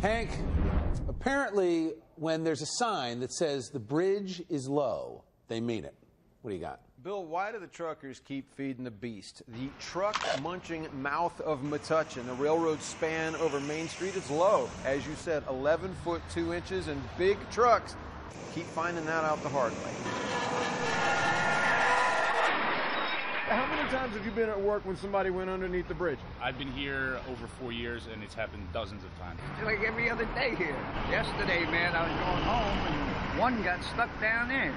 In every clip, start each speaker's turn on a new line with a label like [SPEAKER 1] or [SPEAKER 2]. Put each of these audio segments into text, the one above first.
[SPEAKER 1] Hank, apparently when there's a sign that says the bridge is low, they mean it. What do you got?
[SPEAKER 2] Bill, why do the truckers keep feeding the beast? The truck-munching mouth of Metuchen, the railroad span over Main Street, is low. As you said, 11 foot 2 inches, and big trucks keep finding that out the hard way. How many times have you been at work when somebody went underneath the bridge?
[SPEAKER 3] I've been here over 4 years, and it's happened dozens of times.
[SPEAKER 4] It's like every other day here. Yesterday, man, I was going home, and one got stuck down there.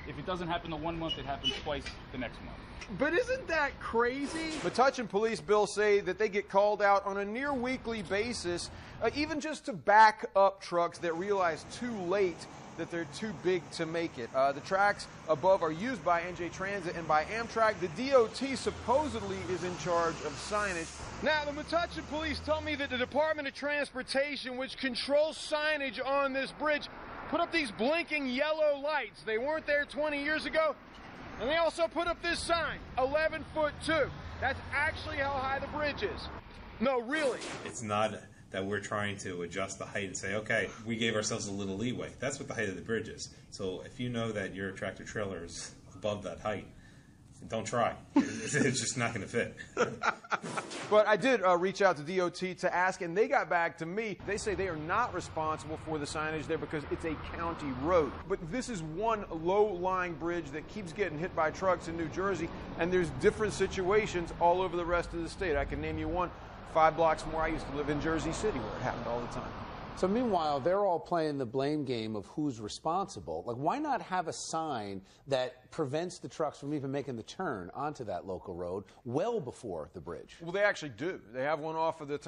[SPEAKER 3] If it doesn't happen the 1 month, it happens twice the next month.
[SPEAKER 2] But isn't that crazy? Metuchen police, Bill, say that they get called out on a near weekly basis, even just to back up trucks that realize too late that they're too big to make it. The tracks above are used by NJ Transit and by Amtrak. The DOT supposedly is in charge of signage. Now, the Metuchen police tell me that the Department of Transportation, which controls signage on this bridge, put up these blinking yellow lights. They weren't there 20 years ago. And they also put up this sign, 11 foot 2. That's actually how high the bridge is. No, really.
[SPEAKER 5] It's not that we're trying to adjust the height and say, okay, we gave ourselves a little leeway. That's what the height of the bridge is. So if you know that your tractor trailer is above that height, don't try. It's just not going to fit.
[SPEAKER 2] But I did reach out to DOT to ask, and they got back to me. They say they are not responsible for the signage there because it's a county road. But this is one low-lying bridge that keeps getting hit by trucks in New Jersey, and there's different situations all over the rest of the state. I can name you one. 5 blocks more, I used to live in Jersey City where it happened all the time.
[SPEAKER 1] So meanwhile, they're all playing the blame game of who's responsible. Like, why not have a sign that prevents the trucks from even making the turn onto that local road well before the bridge?
[SPEAKER 2] Well, they actually do. They have one off of the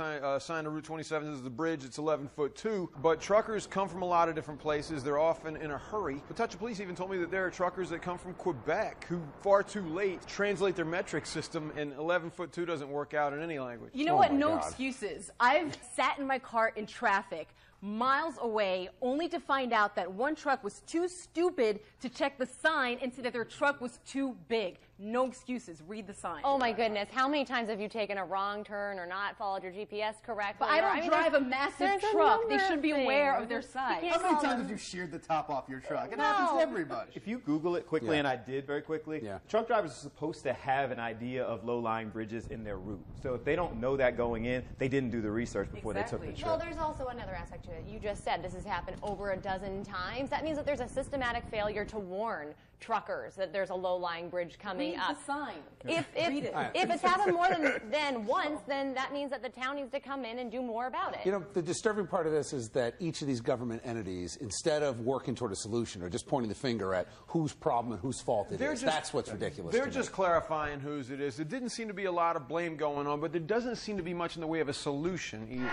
[SPEAKER 2] sign of Route 27. This is the bridge. It's 11 foot 2. But truckers come from a lot of different places. They're often in a hurry. Metuchen police even told me that there are truckers that come from Quebec who, far too late, translate their metric system, and 11 foot 2 doesn't work out in any language.
[SPEAKER 6] You know what? No excuses. I've sat in my car in traffic miles away, only to find out that one truck was too stupid to check the sign and see that their truck was too big. No excuses. Read the sign.
[SPEAKER 7] Oh my goodness. How many times have you taken a wrong turn or not followed your GPS correctly?
[SPEAKER 6] But I don't drive a massive truck. They should be aware of their size.
[SPEAKER 8] How many times have you sheared the top off your truck? It happens to everybody.
[SPEAKER 9] If you Google it quickly, and I did very quickly, truck drivers are supposed to have an idea of low-lying bridges in their route. So if they don't know that going in, they didn't do the research before they took the trip.
[SPEAKER 7] Well, there's also another aspect to it. You just said this has happened over a dozen times. That means that there's a systematic failure to warn truckers that there's a low-lying bridge coming up.
[SPEAKER 6] Read the sign.
[SPEAKER 7] If it's happened more than once, then that means that the town needs to come in and do more about it.
[SPEAKER 1] You know, the disturbing part of this is that each of these government entities, instead of working toward a solution, are just pointing the finger at whose problem and whose fault it is. That's what's ridiculous.
[SPEAKER 2] They're just clarifying whose it is. There didn't seem to be a lot of blame going on, but there doesn't seem to be much in the way of a solution either.